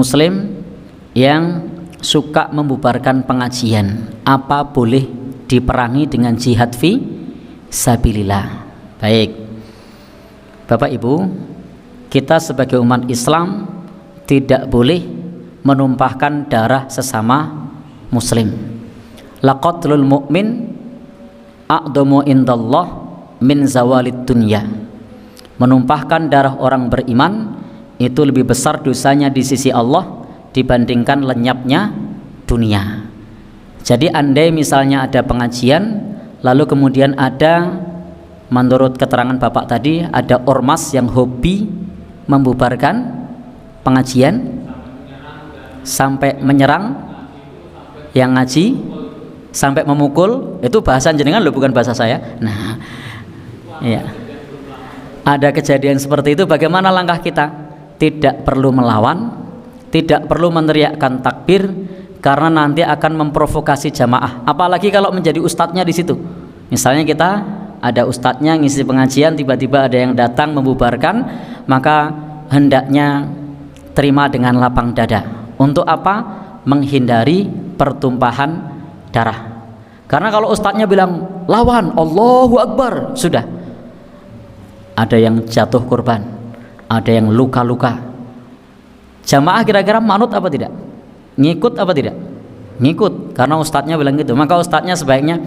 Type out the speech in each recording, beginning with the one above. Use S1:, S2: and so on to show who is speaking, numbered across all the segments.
S1: muslim yang suka membubarkan pengajian, apa boleh diperangi dengan jihad fi sabilillah? Baik, Bapak Ibu, kita sebagai umat Islam tidak boleh menumpahkan darah sesama muslim. Laqatlul mu'min a'dhamu indallah min zawalid dunya. Menumpahkan darah orang beriman itu lebih besar dosanya di sisi Allah dibandingkan lenyapnya dunia. Jadi andai misalnya ada pengajian, lalu kemudian ada, menurut keterangan Bapak tadi, ada ormas yang hobi membubarkan pengajian sampai menyerang yang ngaji, sampai memukul. Itu bahasa jenengan loh, bukan bahasa saya. Nah, ya, ada kejadian seperti itu. Bagaimana langkah kita? Tidak perlu melawan, tidak perlu meneriakkan takbir, karena nanti akan memprovokasi jamaah. Apalagi kalau menjadi ustadznya di situ. Misalnya kita ada ustadznya ngisi pengajian, tiba-tiba ada yang datang membubarkan, maka hendaknya terima dengan lapang dada. Untuk apa? Menghindari pertumpahan darah. Karena kalau ustadznya bilang lawan, Allahu Akbar, sudah ada yang jatuh korban, ada yang luka-luka. Jamaah kira-kira manut apa tidak? Ngikut apa tidak? Ngikut, karena ustadznya bilang gitu. Maka ustadznya sebaiknya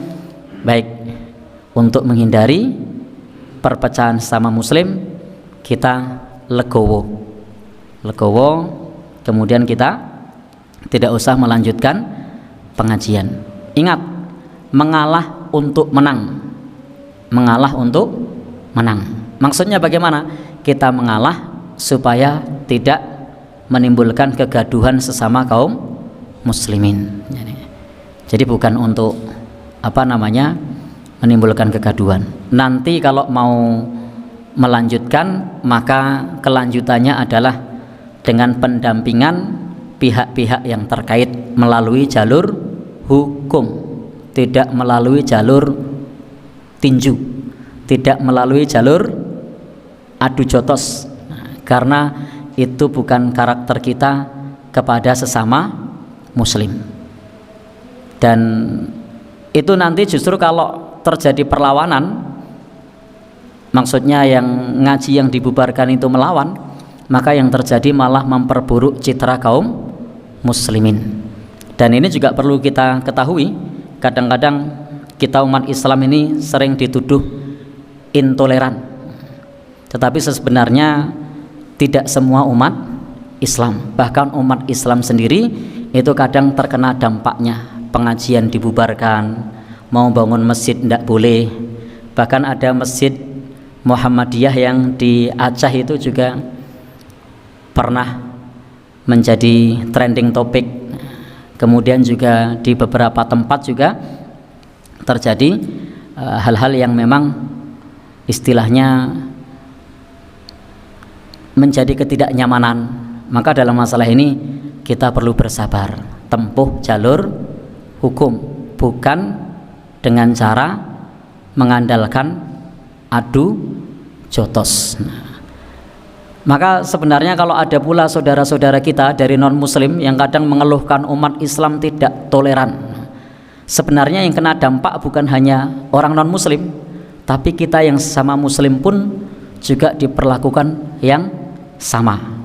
S1: baik, untuk menghindari perpecahan sama muslim, kita legowo, kemudian kita tidak usah melanjutkan pengajian. Ingat, mengalah untuk menang. Mengalah untuk menang. Maksudnya bagaimana? Kita mengalah supaya tidak menimbulkan kegaduhan sesama kaum muslimin. Jadi bukan untuk menimbulkan kegaduhan. Nanti kalau mau melanjutkan, maka kelanjutannya adalah dengan pendampingan pihak-pihak yang terkait melalui jalur hukum, tidak melalui jalur tinju, tidak melalui jalur adu jotos. Karena itu bukan karakter kita kepada sesama muslim. Dan itu nanti justru kalau terjadi perlawanan, maksudnya yang ngaji yang dibubarkan itu melawan, maka yang terjadi malah memperburuk citra kaum muslimin. Dan ini juga perlu kita ketahui, kadang-kadang kita umat Islam ini sering dituduh intoleran, tetapi sebenarnya tidak semua umat Islam, bahkan umat Islam sendiri itu kadang terkena dampaknya. Pengajian dibubarkan, mau bangun masjid tidak boleh. Bahkan ada masjid Muhammadiyah yang di Aceh itu juga pernah menjadi trending topik. Kemudian juga di beberapa tempat juga terjadi hal-hal yang memang istilahnya menjadi ketidaknyamanan. Maka dalam masalah ini kita perlu bersabar, tempuh jalur hukum, bukan dengan cara mengandalkan adu jotos. Maka sebenarnya kalau ada pula saudara-saudara kita dari non muslim yang kadang mengeluhkan umat Islam tidak toleran, sebenarnya yang kena dampak bukan hanya orang non muslim, tapi kita yang sama muslim pun juga diperlakukan yang sama.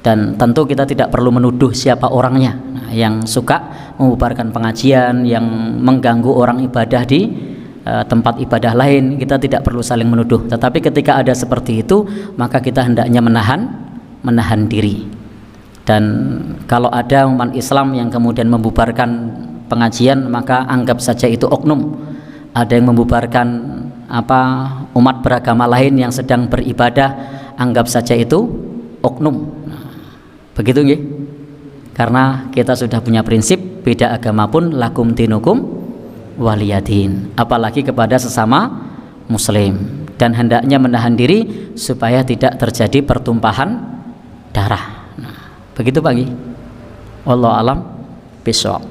S1: Dan tentu kita tidak perlu menuduh siapa orangnya. Yang suka membubarkan pengajian, yang mengganggu orang ibadah di tempat ibadah lain, kita tidak perlu saling menuduh. Tetapi ketika ada seperti itu, maka kita hendaknya menahan diri. Dan kalau ada umat Islam yang kemudian membubarkan pengajian, maka anggap saja itu oknum. Ada yang membubarkan umat beragama lain yang sedang beribadah, anggap saja itu oknum. Begitu nggih? Karena kita sudah punya prinsip, beda agama pun lakum dinukum waliyadin, apalagi kepada sesama muslim. Dan hendaknya menahan diri supaya tidak terjadi pertumpahan darah. Begitu Pak. Wallahu alam bishawab.